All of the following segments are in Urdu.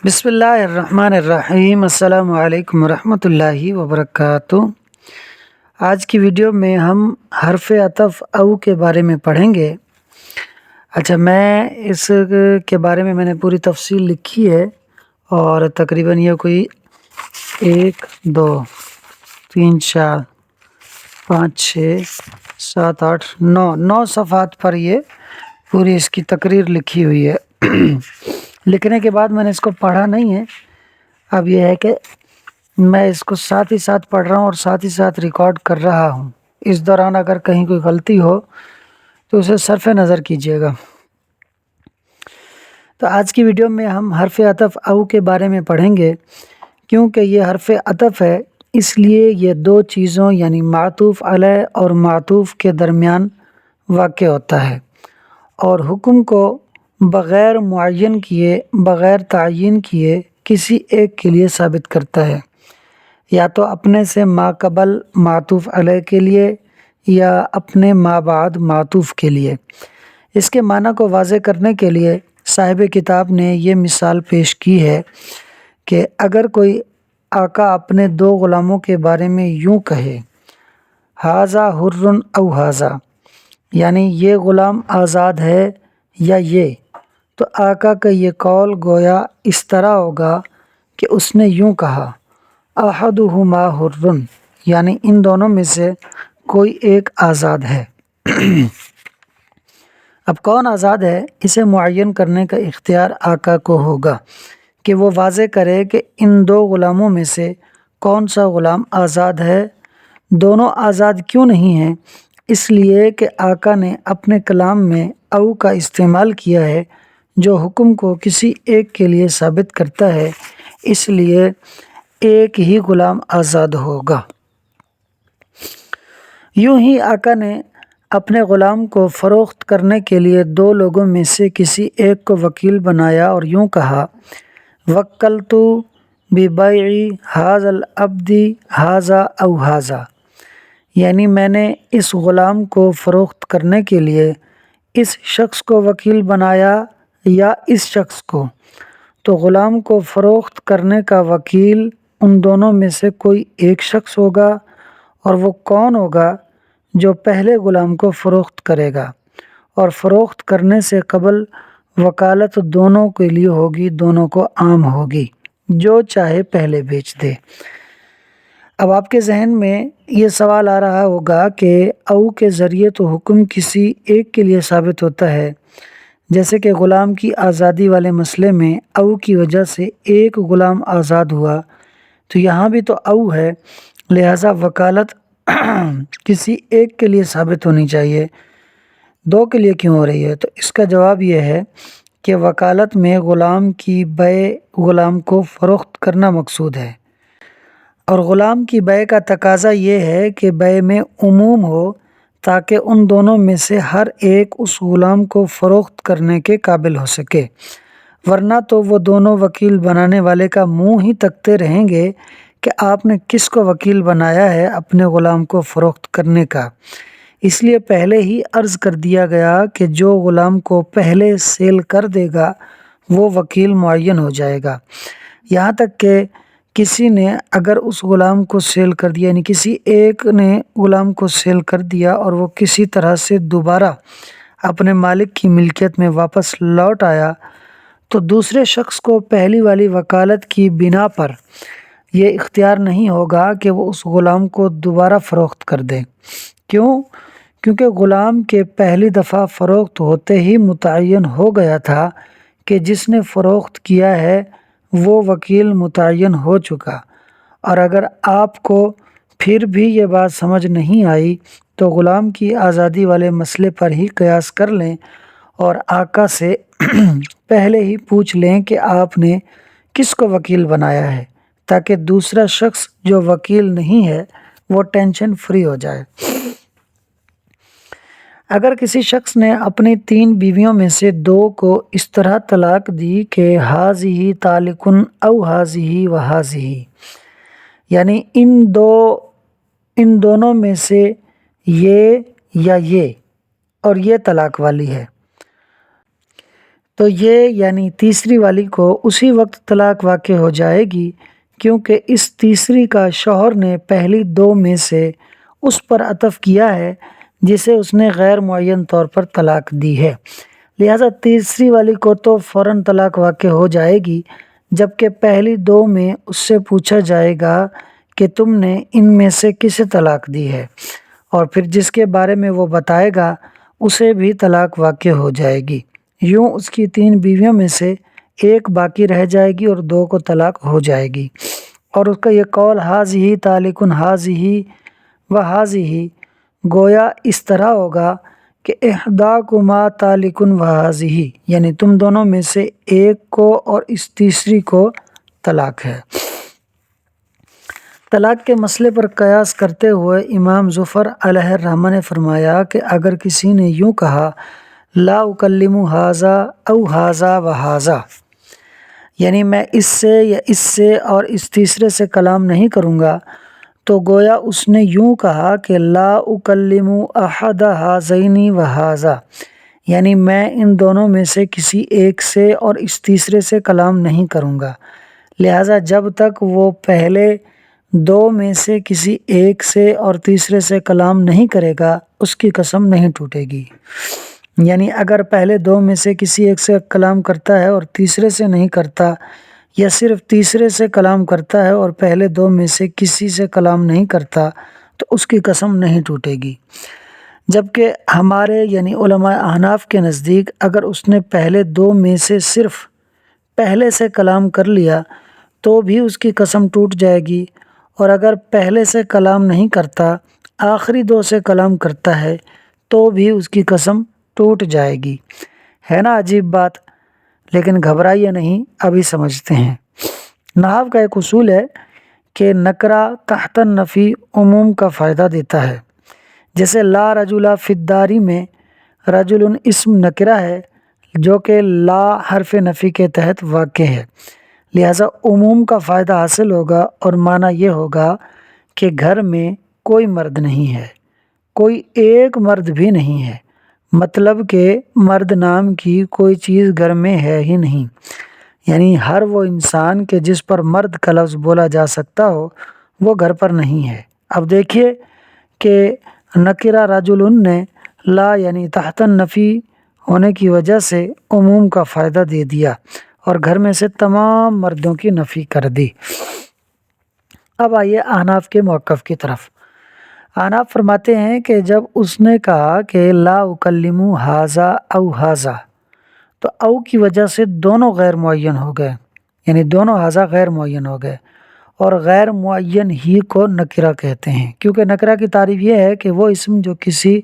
بسم اللہ الرحمن الرحیم۔ السلام علیکم ورحمۃ اللہ وبرکاتہ۔ آج کی ویڈیو میں ہم حرف عطف او کے بارے میں پڑھیں گے۔ میں اس کے بارے میں نے پوری تفصیل لکھی ہے اور تقریباً یہ کوئی 1 2 3 4 5 6 7 8 9 صفحات پر یہ پوری اس کی تقریر لکھی ہوئی ہے۔ لکھنے کے بعد میں نے اس کو پڑھا نہیں ہے، اب یہ ہے کہ میں اس کو ساتھ ہی ساتھ پڑھ رہا ہوں اور ساتھ ہی ساتھ ریکارڈ کر رہا ہوں۔ اس دوران اگر کہیں کوئی غلطی ہو تو اسے صرف نظر کیجیے گا۔ تو آج کی ویڈیو میں ہم حرف عطف او کے بارے میں پڑھیں گے۔ کیونکہ یہ حرف عطف ہے اس لیے یہ دو چیزوں یعنی معطوف علیہ اور معطوف کے درمیان واقع ہوتا ہے اور حکم کو بغیر معین کیے، بغیر تعین کیے کسی ایک کے لیے ثابت کرتا ہے، یا تو اپنے سے ما قبل معطوف علیہ کے لیے یا اپنے ما بعد معطوف کے لیے۔ اس کے معنی کو واضح کرنے کے لیے صاحب کتاب نے یہ مثال پیش کی ہے کہ اگر کوئی آقا اپنے 2 غلاموں کے بارے میں یوں کہے ھذا حر او ھذا، یعنی یہ غلام آزاد ہے یا یہ، تو آقا کا یہ قول گویا اس طرح ہوگا کہ اس نے یوں کہا احدہما حر، یعنی ان دونوں میں سے کوئی ایک آزاد ہے۔ اب کون آزاد ہے اسے معین کرنے کا اختیار آقا کو ہوگا کہ وہ واضح کرے کہ ان 2 غلاموں میں سے کون سا غلام آزاد ہے۔ دونوں آزاد کیوں نہیں ہیں؟ اس لیے کہ آقا نے اپنے کلام میں او کا استعمال کیا ہے جو حکم کو کسی ایک کے لیے ثابت کرتا ہے، اس لیے ایک ہی غلام آزاد ہوگا۔ یوں ہی آقا نے اپنے غلام کو فروخت کرنے کے لیے 2 لوگوں میں سے کسی ایک کو وکیل بنایا اور یوں کہا وکلت ببیع ھذا العبد ھذا او ھذا، یعنی میں نے اس غلام کو فروخت کرنے کے لیے اس شخص کو وکیل بنایا یا اس شخص کو۔ تو غلام کو فروخت کرنے کا وکیل ان دونوں میں سے کوئی ایک شخص ہوگا، اور وہ کون ہوگا؟ جو پہلے غلام کو فروخت کرے گا، اور فروخت کرنے سے قبل وکالت دونوں کے لیے ہوگی، دونوں کو عام ہوگی، جو چاہے پہلے بیچ دے۔ اب آپ کے ذہن میں یہ سوال آ رہا ہوگا کہ او کے ذریعے تو حکم کسی ایک کے لیے ثابت ہوتا ہے، جیسے کہ غلام کی آزادی والے مسئلے میں او کی وجہ سے ایک غلام آزاد ہوا، تو یہاں بھی تو او ہے، لہٰذا وکالت کسی ایک کے لیے ثابت ہونی چاہیے، 2 کے لیے کیوں ہو رہی ہے؟ تو اس کا جواب یہ ہے کہ وکالت میں غلام کی بیع غلام کو فروخت کرنا مقصود ہے، اور غلام کی بیع کا تقاضا یہ ہے کہ بیع میں عموم ہو تاکہ ان دونوں میں سے ہر ایک اس غلام کو فروخت کرنے کے قابل ہو سکے، ورنہ تو وہ دونوں وکیل بنانے والے کا منہ ہی تکتے رہیں گے کہ آپ نے کس کو وکیل بنایا ہے اپنے غلام کو فروخت کرنے کا۔ اس لیے پہلے ہی عرض کر دیا گیا کہ جو غلام کو پہلے سیل کر دے گا وہ وکیل معین ہو جائے گا، یہاں تک کہ کسی نے اگر اس غلام کو سیل کر دیا، یعنی کسی ایک نے غلام کو سیل کر دیا اور وہ کسی طرح سے دوبارہ اپنے مالک کی ملکیت میں واپس لوٹ آیا، تو دوسرے شخص کو پہلی والی وکالت کی بنا پر یہ اختیار نہیں ہوگا کہ وہ اس غلام کو دوبارہ فروخت کر دے۔ کیونکہ غلام کے پہلی دفعہ فروخت ہوتے ہی متعین ہو گیا تھا کہ جس نے فروخت کیا ہے وہ وکیل متعین ہو چکا، اور اگر آپ کو پھر بھی یہ بات سمجھ نہیں آئی تو غلام کی آزادی والے مسئلے پر ہی قیاس کر لیں اور آقا سے پہلے ہی پوچھ لیں کہ آپ نے کس کو وکیل بنایا ہے، تاکہ دوسرا شخص جو وکیل نہیں ہے وہ ٹینشن فری ہو جائے۔ اگر کسی شخص نے اپنی 3 بیویوں میں سے 2 کو اس طرح طلاق دی کہ ھذہ طالق او ھذہ و ھذہ، یعنی ان دونوں میں سے یہ یا یہ، اور یہ طلاق والی ہے، تو یہ یعنی تیسری والی کو اسی وقت طلاق واقع ہو جائے گی، کیونکہ اس تیسری کا شوہر نے پہلی دو میں سے اس پر عطف کیا ہے جسے اس نے غیر معین طور پر طلاق دی ہے، لہذا تیسری والی کو تو فوراً طلاق واقع ہو جائے گی، جبکہ پہلی دو میں اس سے پوچھا جائے گا کہ تم نے ان میں سے کسے طلاق دی ہے، اور پھر جس کے بارے میں وہ بتائے گا اسے بھی طلاق واقع ہو جائے گی۔ یوں اس کی 3 بیویوں میں سے ایک باقی رہ جائے گی اور 2 کو طلاق ہو جائے گی۔ اور اس کا یہ قول حاذہ طالقن حاذہ و حاذہ، گویا اس طرح ہوگا کہ احداکما طالقن و حاذہ، یعنی تم دونوں میں سے ایک کو اور اس تیسری کو طلاق ہے۔ طلاق کے مسئلے پر قیاس کرتے ہوئے امام ظفر علیہ الرحمہ نے فرمایا کہ اگر کسی نے یوں کہا لا اکلم ھذا او ھذا و ھذا، یعنی میں اس سے یا اس سے اور اس تیسرے سے کلام نہیں کروں گا، تو گویا اس نے یوں کہا کہ لا اکلم احد ھذین و ھذا، یعنی میں ان دونوں میں سے کسی ایک سے اور اس تیسرے سے کلام نہیں کروں گا، لہٰذا جب تک وہ پہلے دو میں سے کسی ایک سے اور تیسرے سے کلام نہیں کرے گا اس کی قسم نہیں ٹوٹے گی۔ یعنی اگر پہلے دو میں سے کسی ایک سے کلام کرتا ہے اور تیسرے سے نہیں کرتا، یا صرف تیسرے سے کلام کرتا ہے اور پہلے دو میں سے کسی سے کلام نہیں کرتا، تو اس کی قسم نہیں ٹوٹے گی۔ جبکہ ہمارے یعنی علماء احناف کے نزدیک اگر اس نے پہلے دو میں سے صرف پہلے سے کلام کر لیا تو بھی اس کی قسم ٹوٹ جائے گی، اور اگر پہلے سے کلام نہیں کرتا، آخری دو سے کلام کرتا ہے تو بھی اس کی قسم ٹوٹ جائے گی۔ ہے نا عجیب بات؟ لیکن گھبرائیے نہیں، ابھی سمجھتے ہیں۔ نحو کا ایک اصول ہے کہ نکرہ تحت النفی عموم کا فائدہ دیتا ہے، جیسے لا رجل فی الدار میں رجل اسم نکرہ ہے جو کہ لا حرف نفی کے تحت واقع ہے، لہذا عموم کا فائدہ حاصل ہوگا، اور معنی یہ ہوگا کہ گھر میں کوئی مرد نہیں ہے، کوئی ایک مرد بھی نہیں ہے، مطلب کہ مرد نام کی کوئی چیز گھر میں ہے ہی نہیں، یعنی ہر وہ انسان کہ جس پر مرد کا لفظ بولا جا سکتا ہو وہ گھر پر نہیں ہے۔ اب دیکھیے کہ نکرہ رجل نے لا یعنی تحت النفی ہونے کی وجہ سے عموم کا فائدہ دے دیا اور گھر میں سے تمام مردوں کی نفی کر دی۔ اب آئیے احناف کے موقف کی طرف۔ احناف فرماتے ہیں کہ جب اس نے کہا کہ لا اکلم ھذا او ھذا، تو او کی وجہ سے دونوں غیر معین ہو گئے، یعنی دونوں ھذا غیر معین ہو گئے، اور غیر معین ہی کو نکرہ کہتے ہیں، کیونکہ نکرہ کی تعریف یہ ہے کہ وہ اسم جو کسی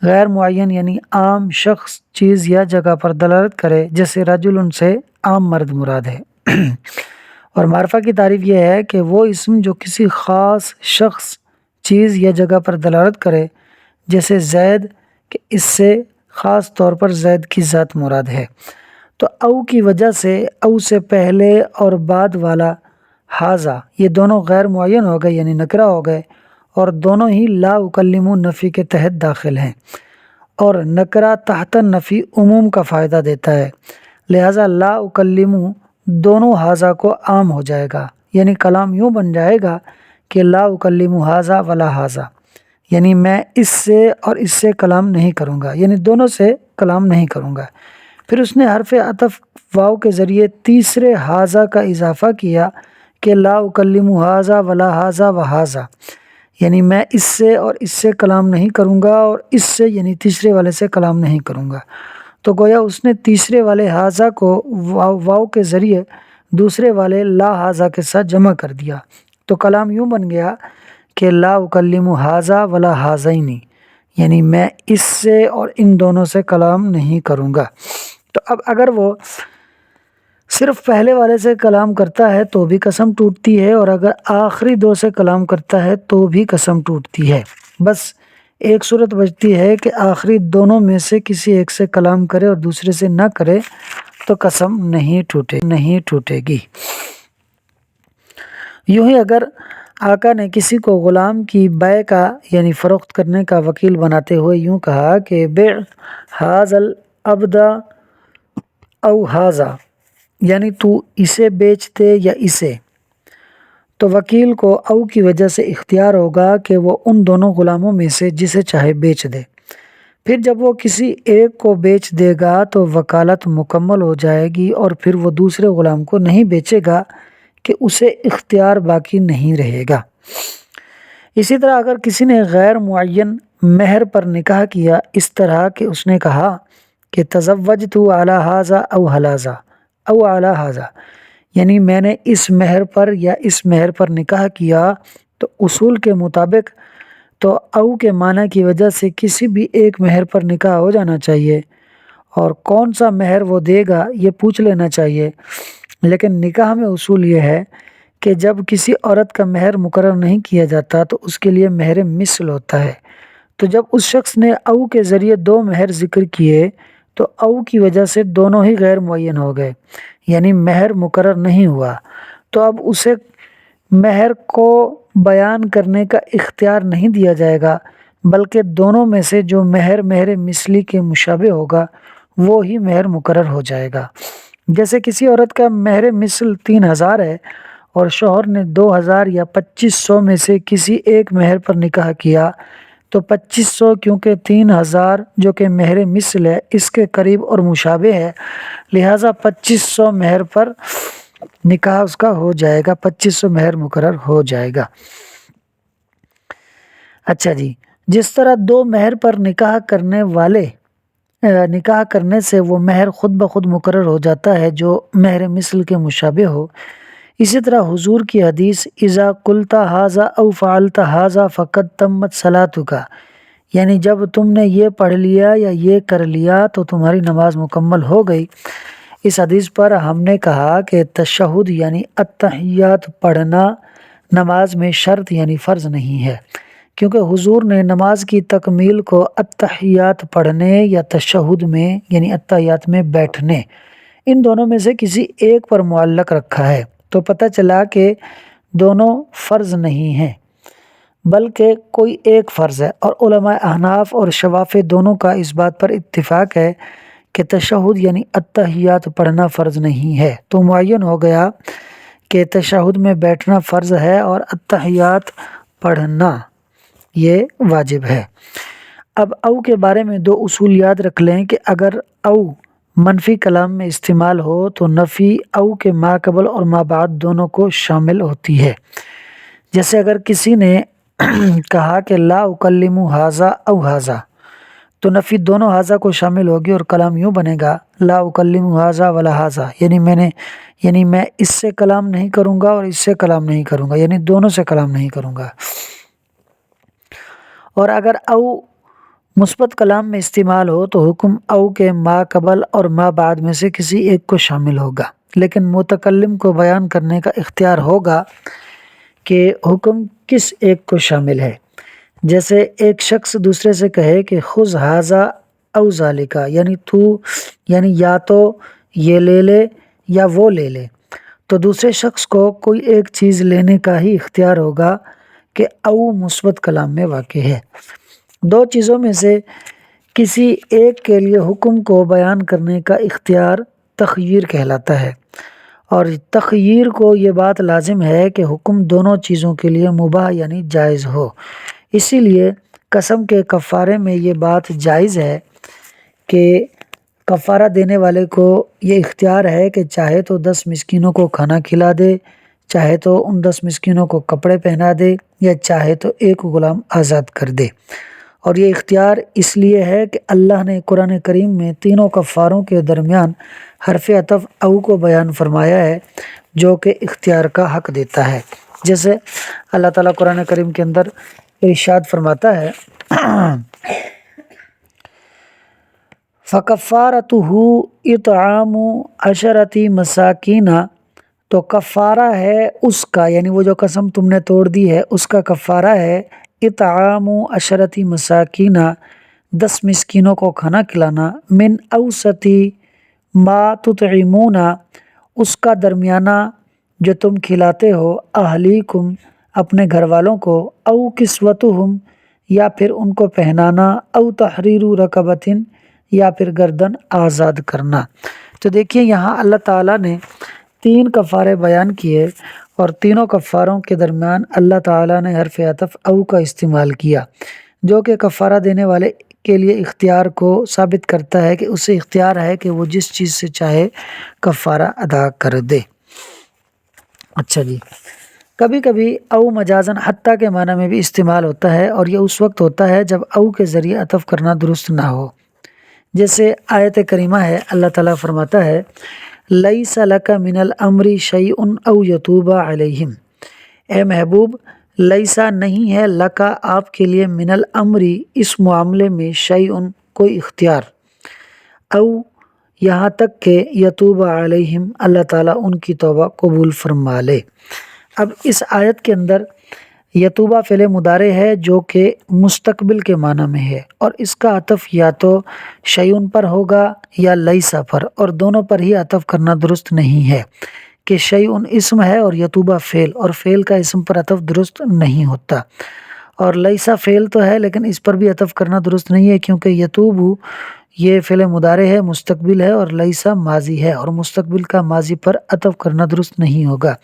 غیر معین یعنی عام شخص، چیز یا جگہ پر دلالت کرے، جیسے رجل سے عام مرد مراد ہے۔ اور معرفہ کی تعریف یہ ہے کہ وہ اسم جو کسی خاص شخص، چیز یا جگہ پر دلالت کرے، جیسے زید، کہ اس سے خاص طور پر زید کی ذات مراد ہے۔ تو او کی وجہ سے او سے پہلے اور بعد والا ھذا یہ دونوں غیر معین ہو گئے یعنی نکرہ ہو گئے، اور دونوں ہی لا اکلم نفی کے تحت داخل ہیں، اور نکرہ تحت النفی عموم کا فائدہ دیتا ہے، لہذا لا اکلم دونوں ھذا کو عام ہو جائے گا، یعنی کلام یوں بن جائے گا کہ لا اکلم ھذا ولا ھذا، یعنی میں اس سے اور اس سے کلام نہیں کروں گا، یعنی دونوں سے کلام نہیں کروں گا۔ پھر اس نے حرف عطف واو کے ذریعے تیسرے ھذا کا اضافہ کیا کہ لا اکلم ھذا ولا ھذا و ھذا، یعنی میں اس سے اور اس سے کلام نہیں کروں گا اور اس سے یعنی تیسرے والے سے کلام نہیں کروں گا۔ تو گویا اس نے تیسرے والے ھذا کو واو کے ذریعے دوسرے والے لا ھذا کے ساتھ جمع کر دیا، تو کلام یوں بن گیا کہ لا اکلم ھذا ولا ھذین، یعنی میں اس سے اور ان دونوں سے کلام نہیں کروں گا۔ تو اب اگر وہ صرف پہلے والے سے کلام کرتا ہے تو بھی قسم ٹوٹتی ہے، اور اگر آخری دو سے کلام کرتا ہے تو بھی قسم ٹوٹتی ہے۔ بس ایک صورت بچتی ہے کہ آخری دونوں میں سے کسی ایک سے کلام کرے اور دوسرے سے نہ کرے تو قسم نہیں ٹوٹے گی۔ یوں ہی اگر آقا نے کسی کو غلام کی بیع کا یعنی فروخت کرنے کا وکیل بناتے ہوئے یوں کہا کہ بیع ھذا العبد او ہاذا یعنی تو اسے بیچ دے یا اسے، تو وکیل کو او کی وجہ سے اختیار ہوگا کہ وہ ان دونوں غلاموں میں سے جسے چاہے بیچ دے۔ پھر جب وہ کسی ایک کو بیچ دے گا تو وکالت مکمل ہو جائے گی اور پھر وہ دوسرے غلام کو نہیں بیچے گا کہ اسے اختیار باقی نہیں رہے گا۔ اسی طرح اگر کسی نے غیر معین مہر پر نکاح کیا، اس طرح کہ اس نے کہا کہ تزوجت علی ھذا او ھذا او علی ھذا، یعنی میں نے اس مہر پر یا اس مہر پر نکاح کیا، تو اصول کے مطابق تو او کے معنی کی وجہ سے کسی بھی ایک مہر پر نکاح ہو جانا چاہیے، اور کون سا مہر وہ دے گا یہ پوچھ لینا چاہیے۔ لیکن نکاح میں اصول یہ ہے کہ جب کسی عورت کا مہر مقرر نہیں کیا جاتا تو اس کے لیے مہر مثل ہوتا ہے، تو جب اس شخص نے او کے ذریعے دو مہر ذکر کیے تو او کی وجہ سے دونوں ہی غیر معین ہو گئے، یعنی مہر مقرر نہیں ہوا، تو اب اسے مہر کو بیان کرنے کا اختیار نہیں دیا جائے گا، بلکہ دونوں میں سے جو مہر مثلی کے مشابہ ہوگا وہ ہی مہر مقرر ہو جائے گا۔ جیسے کسی عورت کا مہر مثل 3000 ہے اور شوہر نے 2000 یا 2500 میں سے کسی ایک مہر پر نکاح کیا، تو 2500 کیونکہ 3000 جو کہ مہر مثل ہے اس کے قریب اور مشابہ ہے، لہٰذا 2500 مہر پر نکاح اس کا ہو جائے گا، 2500 مہر مقرر ہو جائے گا۔ اچھا جی، جس طرح دو مہر پر نکاح کرنے سے وہ مہر خود بخود مقرر ہو جاتا ہے جو مہر مثل کے مشابہ ہو، اسی طرح حضور کی حدیث اذا قلت ھذا او فعلت ھذا فقد تمت صلاتک، یعنی جب تم نے یہ پڑھ لیا یا یہ کر لیا تو تمہاری نماز مکمل ہو گئی، اس حدیث پر ہم نے کہا کہ تشہد یعنی التحیات پڑھنا نماز میں شرط یعنی فرض نہیں ہے، کیونکہ حضور نے نماز کی تکمیل کو التحیات پڑھنے یا تشہد میں یعنی التحیات میں بیٹھنے، ان دونوں میں سے کسی ایک پر معلق رکھا ہے، تو پتہ چلا کہ دونوں فرض نہیں ہیں بلکہ کوئی ایک فرض ہے، اور علماء احناف اور شوافی دونوں کا اس بات پر اتفاق ہے کہ تشہد یعنی التحیات پڑھنا فرض نہیں ہے، تو معین ہو گیا کہ تشہد میں بیٹھنا فرض ہے اور التحیات پڑھنا یہ واجب ہے۔ اب او کے بارے میں دو اصول یاد رکھ لیں کہ اگر او منفی کلام میں استعمال ہو تو نفی او کے ما قبل اور ما بعد دونوں کو شامل ہوتی ہے۔ جیسے اگر کسی نے کہا کہ لا اکلم ھذا او ھذا، تو نفی دونوں ھذا کو شامل ہوگی اور کلام یوں بنے گا لا اکلم ھذا ولا ھذا، یعنی میں اس سے کلام نہیں کروں گا اور اس سے کلام نہیں کروں گا، یعنی دونوں سے کلام نہیں کروں گا۔ اور اگر او مثبت کلام میں استعمال ہو تو حکم او کے ما قبل اور ما بعد میں سے کسی ایک کو شامل ہوگا، لیکن متکلم کو بیان کرنے کا اختیار ہوگا کہ حکم کس ایک کو شامل ہے۔ جیسے ایک شخص دوسرے سے کہے کہ خذ ھذا او ذالک، یعنی یا تو یہ لے لے یا وہ لے لے، تو دوسرے شخص کو کوئی ایک چیز لینے کا ہی اختیار ہوگا کہ او مثبت کلام میں واقع ہے۔ دو چیزوں میں سے کسی ایک کے لیے حکم کو بیان کرنے کا اختیار تخییر کہلاتا ہے، اور تخییر کو یہ بات لازم ہے کہ حکم دونوں چیزوں کے لیے مباح یعنی جائز ہو، اسی لیے قسم کے کفارے میں یہ بات جائز ہے کہ کفارہ دینے والے کو یہ اختیار ہے کہ چاہے تو 10 مسکینوں کو کھانا کھلا دے، چاہے تو ان 10 مسکینوں کو کپڑے پہنا دے، یا چاہے تو ایک غلام آزاد کر دے، اور یہ اختیار اس لیے ہے کہ اللہ نے قرآن کریم میں تینوں کفاروں کے درمیان حرف عطف او کو بیان فرمایا ہے جو کہ اختیار کا حق دیتا ہے۔ جیسے اللہ تعالیٰ قرآن کریم کے اندر ارشاد فرماتا ہے فَكَفَّارَتُهُ إِطْعَامُ عَشَرَةِ مَسَاكِينَ، تو کفارہ ہے اس کا، یعنی وہ جو قسم تم نے توڑ دی ہے اس کا کفارہ ہے اطعام 10 مساکین، 10 مسکینوں کو کھانا کھلانا، من اوسط ما تطعمون، اس کا درمیانہ جو تم کھلاتے ہو، اہلیکم اپنے گھر والوں کو، او کسوتہم یا پھر ان کو پہنانا، او تحریر رقبۃ یا پھر گردن آزاد کرنا۔ تو دیکھیے یہاں اللہ تعالیٰ نے 3 کفارے بیان کیے اور تینوں کفاروں کے درمیان اللہ تعالیٰ نے حرف عطف او کا استعمال کیا، جو کہ کفارہ دینے والے کے لیے اختیار کو ثابت کرتا ہے کہ اسے اختیار ہے کہ وہ جس چیز سے چاہے کفارہ ادا کر دے۔ اچھا جی، کبھی کبھی او مجازن حتیٰ کے معنی میں بھی استعمال ہوتا ہے، اور یہ اس وقت ہوتا ہے جب او کے ذریعے عطف کرنا درست نہ ہو۔ جیسے آیت کریمہ ہے، اللہ تعالیٰ فرماتا ہے لیس لک من الامر شیء او یتوب علیہم، اے محبوب لیسا نہیں ہے لکا آپ کے لیے من الامر اس معاملے میں شیء کوئی اختیار، او یہاں تک کہ یتوب علیہم اللہ تعالیٰ ان کی توبہ قبول فرما لے۔ اب اس آیت کے اندر یتوبہ فعل مضارع ہے جو کہ مستقبل کے معنی میں ہے، اور اس کا عطف یا تو شیئن پر ہوگا یا لیسا پر، اور دونوں پر ہی عطف کرنا درست نہیں ہے کہ شیئن اسم ہے اور یتوبہ فعل، اور فعل کا اسم پر عطف درست نہیں ہوتا، اور لیسا فعل تو ہے لیکن اس پر بھی عطف کرنا درست نہیں ہے کیونکہ یتوبو یہ فعل مضارع ہے، مستقبل ہے، اور لیسا ماضی ہے، اور مستقبل کا ماضی پر عطف کرنا درست نہیں ہوگا۔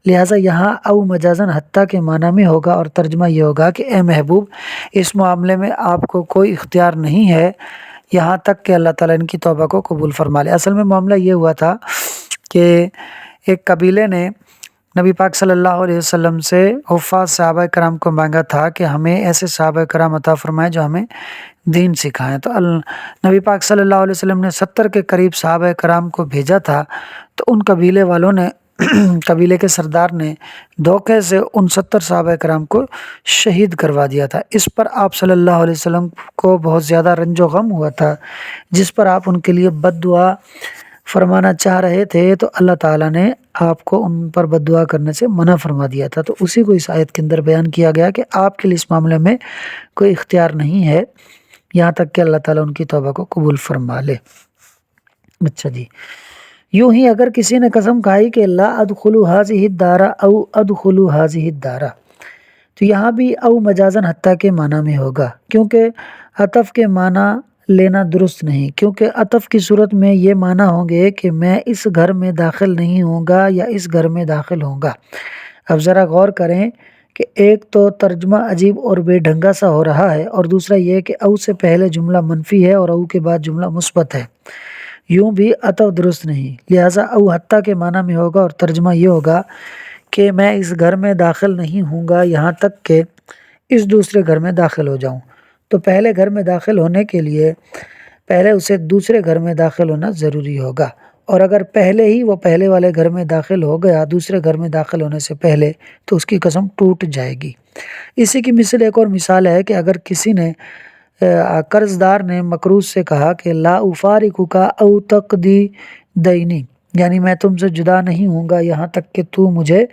لہٰذا یہاں او مجازن حتیٰ کے معنی میں ہوگا، اور ترجمہ یہ ہوگا کہ اے محبوب اس معاملے میں آپ کو کوئی اختیار نہیں ہے یہاں تک کہ اللہ تعالیٰ ان کی توبہ کو قبول فرما لے۔ اصل میں معاملہ یہ ہوا تھا کہ ایک قبیلے نے نبی پاک صلی اللہ علیہ وسلم سے حفاظ صحابہ کرام کو مانگا تھا کہ ہمیں ایسے صحابہ کرام عطا فرمائیں جو ہمیں دین سکھائیں، تو نبی پاک صلی اللہ علیہ وسلم نے 70 کے قریب صحابہ کرام کو بھیجا تھا، تو ان قبیلے والوں نے قبیلے کے سردار نے دھوکے سے ان 70 صحابہ کرام کو شہید کروا دیا تھا۔ اس پر آپ صلی اللہ علیہ وسلم کو بہت زیادہ رنج و غم ہوا تھا، جس پر آپ ان کے لیے بد دعا فرمانا چاہ رہے تھے، تو اللہ تعالیٰ نے آپ کو ان پر بد دعا کرنے سے منع فرما دیا تھا۔ تو اسی کو اس آیت کے اندر بیان کیا گیا کہ آپ کے لیے اس معاملے میں کوئی اختیار نہیں ہے یہاں تک کہ اللہ تعالیٰ ان کی توبہ کو قبول فرما لے۔ اچھا جی، یوں ہی اگر کسی نے قسم کھائی کہ لا ادخلوا هذه الدار او ادخلوا هذه الدار، تو یہاں بھی او مجازن حتیٰ کے معنی میں ہوگا، کیونکہ عطف کے معنی لینا درست نہیں، کیونکہ عطف کی صورت میں یہ معنی ہوں گے کہ میں اس گھر میں داخل نہیں ہوں گا یا اس گھر میں داخل ہوں گا۔ اب ذرا غور کریں کہ ایک تو ترجمہ عجیب اور بے ڈھنگا سا ہو رہا ہے، اور دوسرا یہ کہ او سے پہلے جملہ منفی ہے اور او کے بعد جملہ مثبت ہے، یوں بھی عطف درست نہیں، لہٰذا او حتیٰ کے معنی میں ہوگا، اور ترجمہ یہ ہوگا کہ میں اس گھر میں داخل نہیں ہوں گا یہاں تک کہ اس دوسرے گھر میں داخل ہو جاؤں۔ تو پہلے گھر میں داخل ہونے کے لیے پہلے اسے دوسرے گھر میں داخل ہونا ضروری ہوگا، اور اگر پہلے ہی وہ پہلے والے گھر میں داخل ہو گیا دوسرے گھر میں داخل ہونے سے پہلے، تو اس کی قسم ٹوٹ جائے گی۔ اسی کی ایک اور مثال ہے کہ اگر کسی نے قرض دار نے مقروض سے کہا کہ لا افارقک او تقضی دینی، یعنی میں تم سے جدا نہیں ہوں گا یہاں تک کہ تو مجھے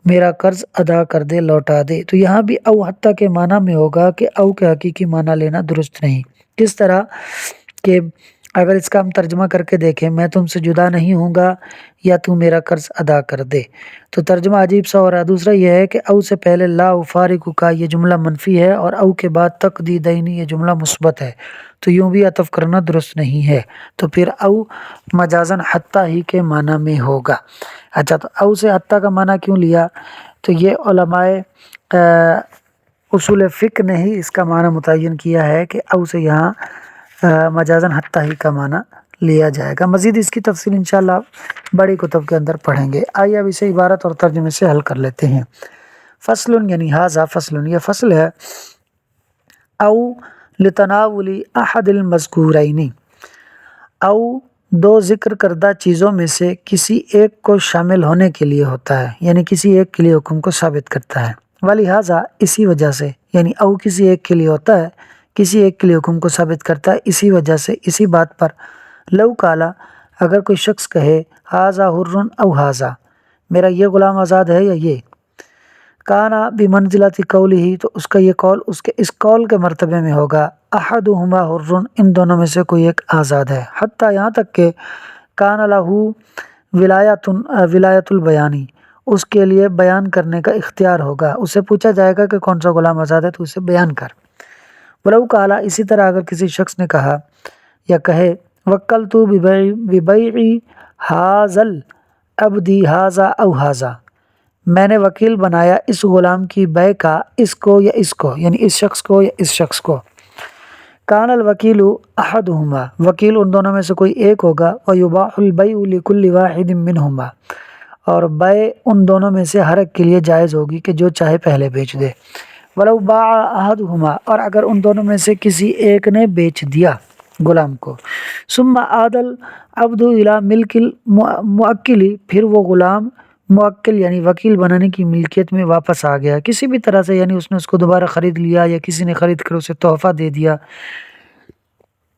میرا قرض ادا کر دے، لوٹا دے، تو یہاں بھی او حتیٰ کے معنی میں ہوگا کہ او کے حقیقی معنی لینا درست نہیں۔ کس طرح کہ اگر اس کا ہم ترجمہ کر کے دیکھیں، میں تم سے جدا نہیں ہوں گا یا تو میرا قرض ادا کر دے، تو ترجمہ عجیب سا ہو رہا ہے۔ دوسرا یہ ہے کہ او سے پہلے لا افارقک یہ جملہ منفی ہے، اور او کے بعد تقضی دینی یہ جملہ مثبت ہے، تو یوں بھی عطف کرنا درست نہیں ہے، تو پھر او مجازن حتیٰ ہی کے معنی میں ہوگا۔ اچھا، تو او سے حتیٰ کا معنی کیوں لیا؟ تو یہ علماء اصول فقہ نے ہی اس کا معنی متعین کیا ہے کہ او سے یہاں مجازن حتیٰ ہی کا معنی لیا جائے گا۔ مزید اس کی تفصیل انشاءاللہ بڑی کتب کے اندر پڑھیں گے۔ آئیے اب اسے عبارت اور ترجمے سے حل کر لیتے ہیں۔ فصل یعنی ھذا فصل، یہ فصل ہے۔ او لتناول احد المذکورین، او دو ذکر کردہ چیزوں میں سے کسی ایک کو شامل ہونے کے لیے ہوتا ہے، یعنی کسی ایک کے لیے حکم کو ثابت کرتا ہے۔ ولہذا اسی وجہ سے، یعنی او کسی ایک کے لیے ہوتا ہے، کسی ایک کے لیے حکم کو ثابت کرتا ہے، اسی وجہ سے، اسی بات پر لو کالا اگر کوئی شخص کہے ھذا حر او ھذا، میرا یہ غلام آزاد ہے یا یہ، کانا بمنزلۃ قولہ، تو اس کا یہ قول اس کے اس قول کے مرتبے میں ہوگا احدہما حر، ان دونوں میں سے کوئی ایک آزاد ہے، حتیٰ یہاں تک کہ کانا لہ ولایۃ البیانی، اس کے لیے بیان کرنے کا اختیار ہوگا، اس سے پوچھا جائے گا کہ کون سا غلام آزاد ہے تو اسے بیان کر۔ ولو کالا، اسی طرح اگر کسی شخص نے کہا یا کہے وکلت ببیع حاضل ابدی حاضا او حاضا، میں نے وکیل بنایا اس غلام کی بیع کا اس کو یا اس کو، یعنی اس شخص کو یا اس شخص کو۔ کان الوکیل احدہما، وکیل ان دونوں میں سے کوئی ایک ہوگا، ویباح البیع لکل واحد منہما، اور بیع ان دونوں میں سے ہر ایک کے لیے جائز ہوگی کہ جو چاہے پہلے بیچ دے۔ ولو باع احدہما، اور اگر ان دونوں میں سے کسی ایک نے بیچ دیا غلام کو، ثم عاد العبد الی ملک الموکل، پھر وہ غلام موکل یعنی وکیل بنانے کی ملکیت میں واپس آ گیا کسی بھی طرح سے، یعنی اس نے اس کو دوبارہ خرید لیا یا کسی نے خرید کر اسے تحفہ دے دیا،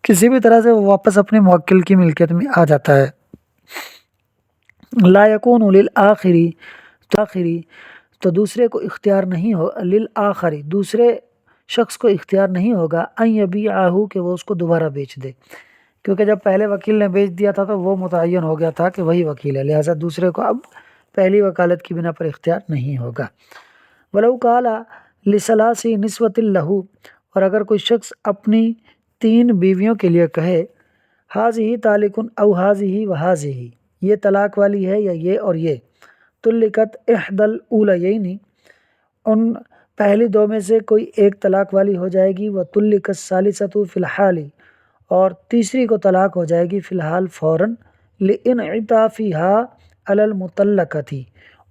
کسی بھی طرح سے وہ واپس اپنے موکل کی ملکیت میں آ جاتا ہے۔ لا یکون للآخری، تو دوسرے کو اختیار نہیں ہو، للآخری دوسرے شخص کو اختیار نہیں ہوگا، ان یبیعہ کہ وہ اس کو دوبارہ بیچ دے، کیونکہ جب پہلے وکیل نے بیچ دیا تھا تو وہ متعین ہو گیا تھا کہ وہی وکیل ہے، لہٰذا دوسرے کو اب پہلی وکالت کی بنا پر اختیار نہیں ہوگا۔ ولو قال لثلاث نسوۃ لہ، اور اگر کوئی شخص اپنی 3 بیویوں کے لیے کہے، ہذہ طالق او ہذہ و ہذہ، یہ طلاق والی ہے یا یہ اور یہ، طلقت احدی الاولیین، ان پہلی 2 میں سے کوئی ایک طلاق والی ہو جائے گی، وطلقت الثالثۃ فی الحال، اور تیسری کو طلاق ہو جائے گی فی الحال فوراً، لانعطافہا علی المطلقۃ،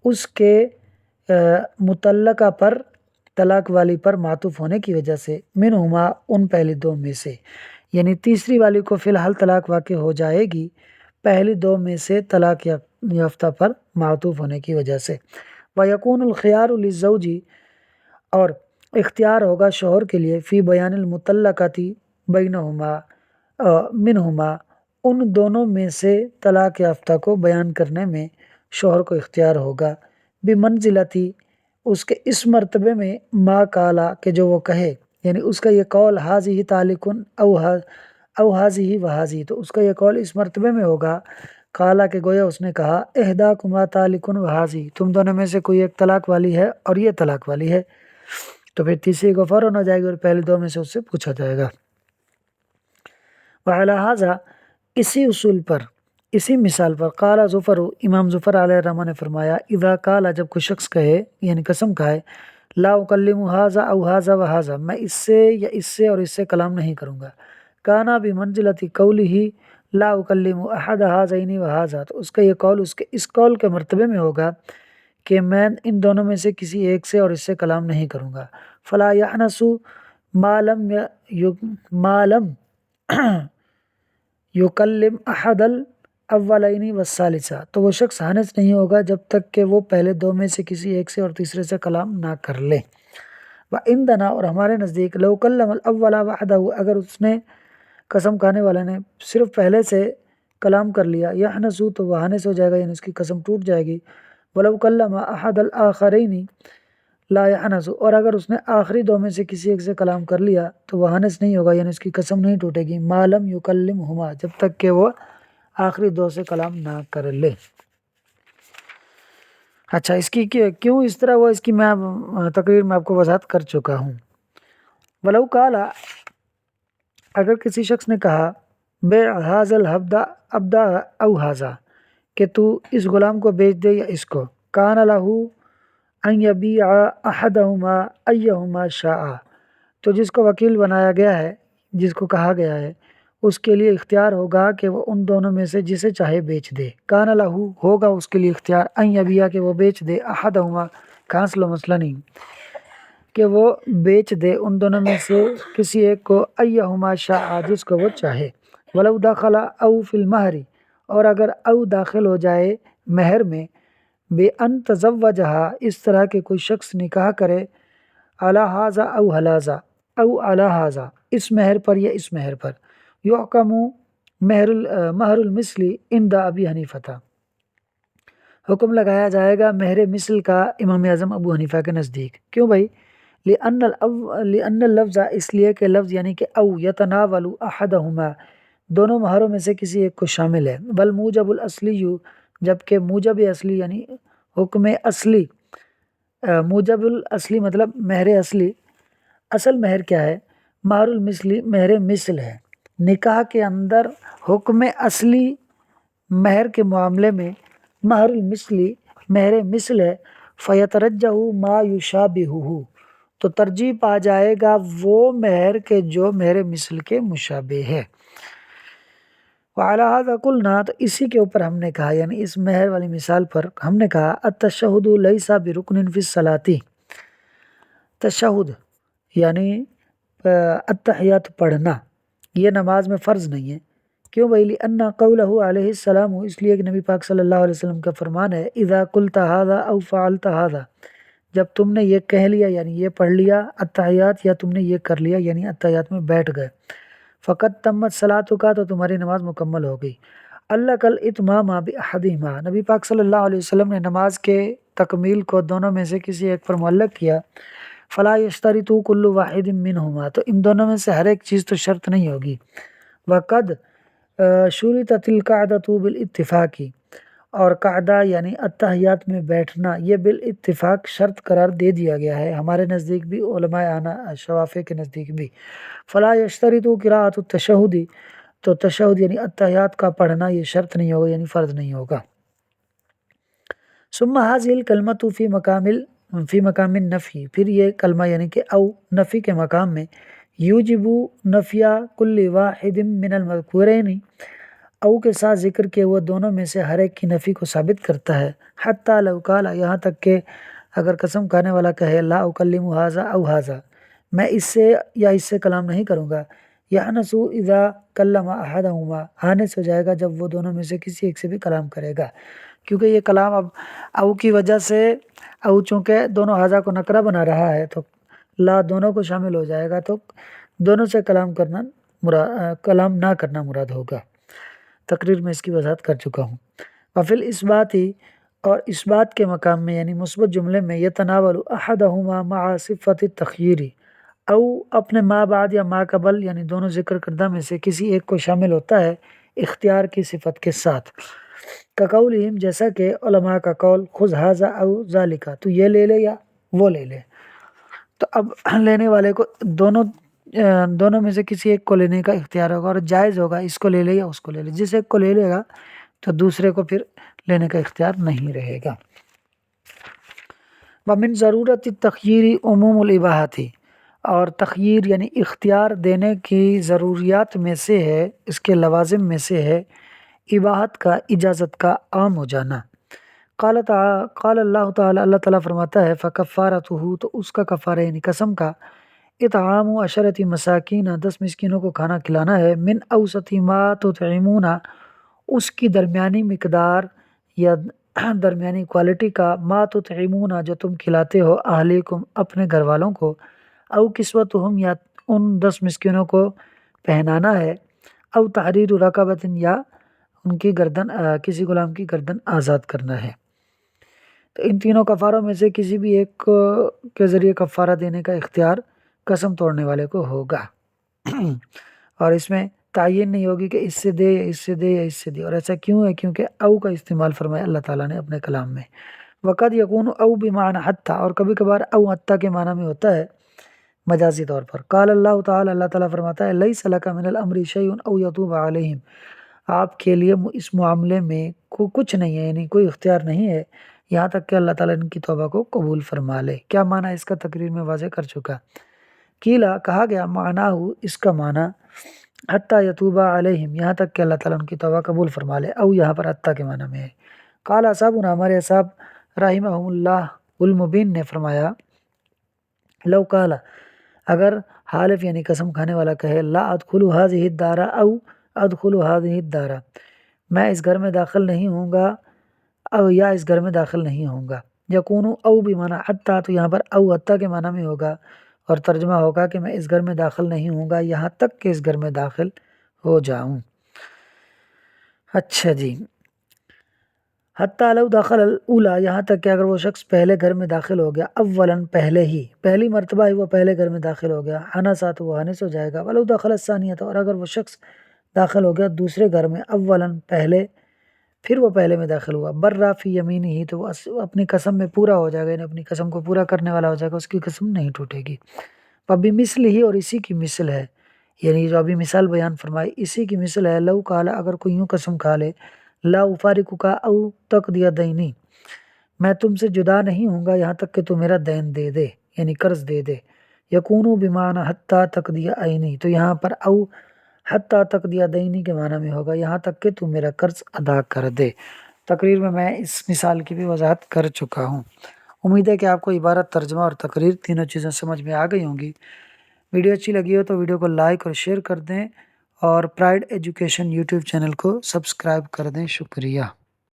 اس کے مطلقہ پر، طلاق والی پر معطوف ہونے کی وجہ سے، منہما ان پہلی 2 میں سے، یعنی تیسری والی کو فی الحال طلاق واقع ہو جائے گی پہلی 2 میں سے طلاق یافتہ پر معطوف ہونے کی وجہ سے۔ وَيَكُونُ الْخِيَارُ لِلزَّوْجِ، اور اختیار ہوگا شوہر کے لیے، فی بیان المطلقۃ بینہما، منہما ان دونوں میں سے طلاق یافتہ کو بیان کرنے میں شوہر کو اختیار ہوگا، بمنزلتی، اس کے اس مرتبے میں، ما قالا کہ جو وہ کہے، یعنی اس کا یہ قول ہذہ طالق او ہذہ و ہذہ، تو اس کا یہ قول اس مرتبے میں ہوگا، قالا کہ گویا اس نے کہا احداکما طالق و ہذہ، تم دونوں میں سے کوئی ایک طلاق والی ہے اور یہ طلاق والی ہے، تو پھر تیسری کو فوراً ہو جائے گی اور پہلی 2 میں سے اس سے پوچھا جائے گا۔ وعلی ھذا، اسی اصول پر، اسی مثال پر، قال ظفر، امام ظفر علیہ الرحمہ نے فرمایا، اذا قال، جب کوئی شخص کہے یعنی قسم کھائے، لا اکلم ھذا او ھذا و ھذا، میں اس سے یا اس سے اور اس سے کلام نہیں کروں گا، کانا بمنزلۃ قولہ لا اکلم احد ھذین و ھذا، تو اس کا یہ قول اس کے اس قول کے مرتبے میں ہوگا کہ میں ان دونوں میں سے کسی ایک سے اور اس سے کلام نہیں کروں گا۔ فلا یحنس ما لم یکلم احد الاولین والثالثہ، تو وہ شخص حانث نہیں ہوگا جب تک کہ وہ پہلے 2 میں سے کسی ایک سے اور تیسرے سے کلام نہ کر لے۔ وعندنا، اور ہمارے نزدیک، لو کلم الاول وحدہ، اگر اس نے قسم کھانے والے نے صرف پہلے سے کلام کر لیا، یحنس، تو وہ حانث ہو جائے گا، یعنی اس کی قسم ٹوٹ جائے گی۔ ولو کلم احد الاخرین لا یحنس، اور اگر اس نے آخری 2 میں سے کسی ایک سے کلام کر لیا تو وہ حانث نہیں ہوگا، یعنی اس کی قسم نہیں ٹوٹے گی، ما لم یکلمہما، جب تک کہ وہ آخری 2 سے کلام نہ کر لے۔ اچھا، اس کی کیوں اس طرح ہوا، اس کی میں تقریر میں آپ کو وضاحت کر چکا ہوں۔ ولو قال، اگر کسی شخص نے کہا، بیع ھذا العبد او ھذا، کہ تو اس غلام کو بیچ دے یا اس کو، کان لہ ان یبیع احدہما ایہما شاء، تو جس کو وکیل بنایا گیا ہے، جس کو کہا گیا ہے، اس کے لیے اختیار ہوگا کہ وہ ان دونوں میں سے جسے چاہے بیچ دے، کان لہ ہوگا اس کے لیے اختیار، ان یبیع کہ وہ بیچ دے، احدہما، کھانس لو مسئلہ نہیں، کہ وہ بیچ دے ان دونوں میں سے کسی ایک کو، ایہما شاء، جس کو وہ چاہے۔ ولو دخل او فی المہر، اور اگر او داخل ہو جائے مہر میں، بے ان تزوجہا، اس طرح کہ کوئی شخص نکاح کرے، علی ھذا او ھذا، او علی ھذا، اس مہر پر یا اس مہر پر، یحکم مہر المثل عند ابی حنیفہ، حکم لگایا جائے گا مہر مثل کا امام اعظم ابو حنیفہ کے نزدیک۔ کیوں بھائی؟ لأن اللفظ، اس لیے کہ لفظ یعنی کہ او یتناول احدہما، دونوں مہروں میں سے کسی ایک کو شامل ہے، بل موجب الاصلی، جبکہ موجب اصلی یعنی حکم اصلی، موجب الاصلی مطلب مہر اصلی، اصل مہر کیا ہے؟ مہر المثلی، مہر مثل ہے، نکاح کے اندر حکم اصلی مہر کے معاملے میں مہر المثلی مہر مثل ہے، فیترجح ما یشابہہ، تو ترجیح پا جائے گا وہ مہر کے جو مہر مثل کے مشابہ ہے۔ وعلی ھذا قلنا، تو اسی کے اوپر ہم نے کہا، یعنی اس مہر والی مثال پر ہم نے کہا التشہد لیس برکن فی الصلاۃ، تشہد یعنی التحیات پڑھنا یہ نماز میں فرض نہیں ہے۔ کیوں بھائی؟ لأن قولہ علیہ السلام، اس لیے کہ نبی پاک صلی اللہ علیہ وسلم کا فرمان ہے اذا قلت ھذا او فعلت ھذا، جب تم نے یہ کہہ لیا یعنی یہ پڑھ لیا التحیات، یا تم نے یہ کر لیا یعنی التحیات میں بیٹھ گئے، فقط تمت صلاتک، تو تمہاری نماز مکمل ہو گئی۔ اللہ کل اتمام بأحدہما، نبی پاک صلی اللہ علیہ وسلم نے نماز کے تکمیل کو دونوں میں سے کسی ایک پر معلق کیا، فلا یشترط کل واحد منہما، تو ان دونوں میں سے ہر ایک چیز تو شرط نہیں ہوگی۔ وقد شرطت القعدۃ بالاتفاق، اور قعدہ یعنی التحیات میں بیٹھنا یہ بالاتفاق شرط قرار دے دیا گیا ہے، ہمارے نزدیک بھی، علماء شوافی کے نزدیک بھی۔ فلا یشترط قراءۃ التشہد، تو تشہد یعنی التحیات کا پڑھنا یہ شرط نہیں ہوگا، یعنی فرض نہیں ہوگا۔ ثم هذه الکلمۃ فی مقام النفی، پھر یہ کلمہ یعنی کہ او نفی کے مقام میں، یوجب نفی کل واحد من المذکورین، او کے ساتھ ذکر کیے وہ دونوں میں سے ہر ایک کی نفی کو ثابت کرتا ہے، حتی لو قال، یہاں تک کہ اگر قسم کھانے والا کہے لا اکلم ھذا او ھذا، میں اس سے یا اس سے کلام نہیں کروں گا، یحنس اذا کلم احدہما، حانس ہو جائے گا جب وہ دونوں میں سے کسی ایک سے بھی کلام کرے گا، کیونکہ یہ کلام اب او کی وجہ سے، او چونکہ دونوں ھذا کو نکرہ بنا رہا ہے تو لا دونوں کو شامل ہو جائے گا، تو دونوں سے کلام نہ کرنا مراد ہوگا۔ تقریر میں اس کی وضاحت کر چکا ہوں۔ وفی الاثبات، اور اس بات کے مقام میں یعنی مثبت جملے میں، یتناول احدہما مع صفت التخییر، او اپنے ما بعد یا ما قبل یعنی دونوں ذکر کردہ میں سے کسی ایک کو شامل ہوتا ہے اختیار کی صفت کے ساتھ، کقولہم، جیسا کہ علماء کا قول، خذ ھذا او ذالک، تو یہ لے لے یا وہ لے لے، تو اب لینے والے کو دونوں میں سے کسی ایک کو لینے کا اختیار ہوگا، اور جائز ہوگا اس کو لے لے یا اس کو لے لے، جس ایک کو لے لے گا تو دوسرے کو پھر لینے کا اختیار نہیں رہے گا۔ ومن ضرورت التخییر عموم الاباحۃ، اور تخییر یعنی اختیار دینے کی ضروریات میں سے ہے، اس کے لوازم میں سے ہے اباحت کا، اجازت کا عام ہو جانا۔ قال اللہ تعالیٰ، اللہ تعالیٰ فرماتا ہے فکفارتہ، تو اس کا کفارہ یعنی قسم کا، اطعام 10 مساکین، 10 مسکینوں کو کھانا کھلانا ہے، من اوسط ما تطعمون، اس کی درمیانی مقدار یا درمیانی کوالٹی کا، ما تطعمون جو تم کھلاتے ہو، اہلیکم اپنے گھر والوں کو، او کسوتہم یا ان 10 مسکینوں کو پہنانا ہے، او تحریر رقبۃ یا ان کی گردن، کسی غلام کی گردن آزاد کرنا ہے۔ تو ان تینوں کفاروں میں سے کسی بھی ایک کے ذریعے کفارہ دینے کا اختیار قسم توڑنے والے کو ہوگا، اور اس میں تعین نہیں ہوگی کہ اس سے دے یا اس سے دے یا اس سے دے، اور ایسا کیوں ہے؟ کیونکہ او کا استعمال فرمایا اللہ تعالیٰ نے اپنے کلام میں۔ وقد یکون او بمعنی حتی، اور کبھی کبھار او حتی کے معنی میں ہوتا ہے مجازی طور پر۔ قال اللہ تعالیٰ، اللہ تعالیٰ فرماتا ہے لیس لک من الامر شیء او یتوب علیہم، آپ کے لیے اس معاملے میں کچھ نہیں ہے، یعنی کوئی اختیار نہیں ہے یہاں تک کہ اللہ تعالیٰ ان کی توبہ کو قبول فرما لے۔ کیا معنی اس کا تقریر میں واضح کر چکا۔ قیلا، کہا گیا، معناہ، اس کا معنی، حتی یتوب علیہم، یہاں تک کہ اللہ تعالیٰ ان کی توبہ قبول فرما لے، او یہاں پر حتی کے معنی میں ہے۔ قال اصحابنا، ہمارے اصحاب رحمہم اللہ المبین نے فرمایا، لو قال، اگر حالف یعنی قسم کھانے والا کہے لا ادخل هذه الدار او ادخل هذه الدار، میں اس گھر میں داخل نہیں ہوں گا، او یا اس گھر میں داخل نہیں ہوں گا، یکون او بمعنی حتی، تو یہاں پر او حتی کے معنی میں ہوگا، اور ترجمہ ہوگا کہ میں اس گھر میں داخل نہیں ہوں گا یہاں تک کہ اس گھر میں داخل ہو جاؤں۔ اچھا جی، حتی لو دخل الاولا، یہاں تک کہ اگر وہ شخص پہلے گھر میں داخل ہو گیا، اولاً پہلی مرتبہ ہی وہ پہلے گھر میں داخل ہو گیا، حنسا، تو وہ حانس ہو جائے گا، ولو دخل الثانیہ، اور اگر وہ شخص داخل ہو گیا دوسرے گھر میں، اولاً پہلے، پھر وہ پہلے میں داخل ہوا، برا فی یمینہ، تو وہ اپنی قسم میں پورا ہو جائے گا، یعنی اپنی قسم کو پورا کرنے والا ہو جائے گا، اس کی قسم نہیں ٹوٹے گی۔ بمثلہ، اور اسی کی مثل ہے، یعنی جو ابھی مثال بیان فرمائی اسی کی مثل ہے لو قال، اگر کوئی یوں قسم کھا لے لا افارقک او تقضی دینی، میں تم سے جدا نہیں ہوں گا یہاں تک کہ تو میرا دین دے دے، یعنی قرض دے دے۔ یکونو بمعنی حتی تقضی عینی، تو یہاں پر او حتی تقضی دینی کے معنی میں ہوگا یہاں تک کہ تو میرا قرض ادا کر دے۔ تقریر میں اس مثال کی بھی وضاحت کر چکا ہوں۔ امید ہے کہ آپ کو عبارت، ترجمہ اور تقریر تینوں چیزیں سمجھ میں آ گئی ہوں گی۔ ویڈیو اچھی لگی ہو تو ویڈیو کو لائک اور شیئر کر دیں، اور پرائڈ ایجوکیشن یوٹیوب چینل کو سبسکرائب کر دیں۔ شکریہ۔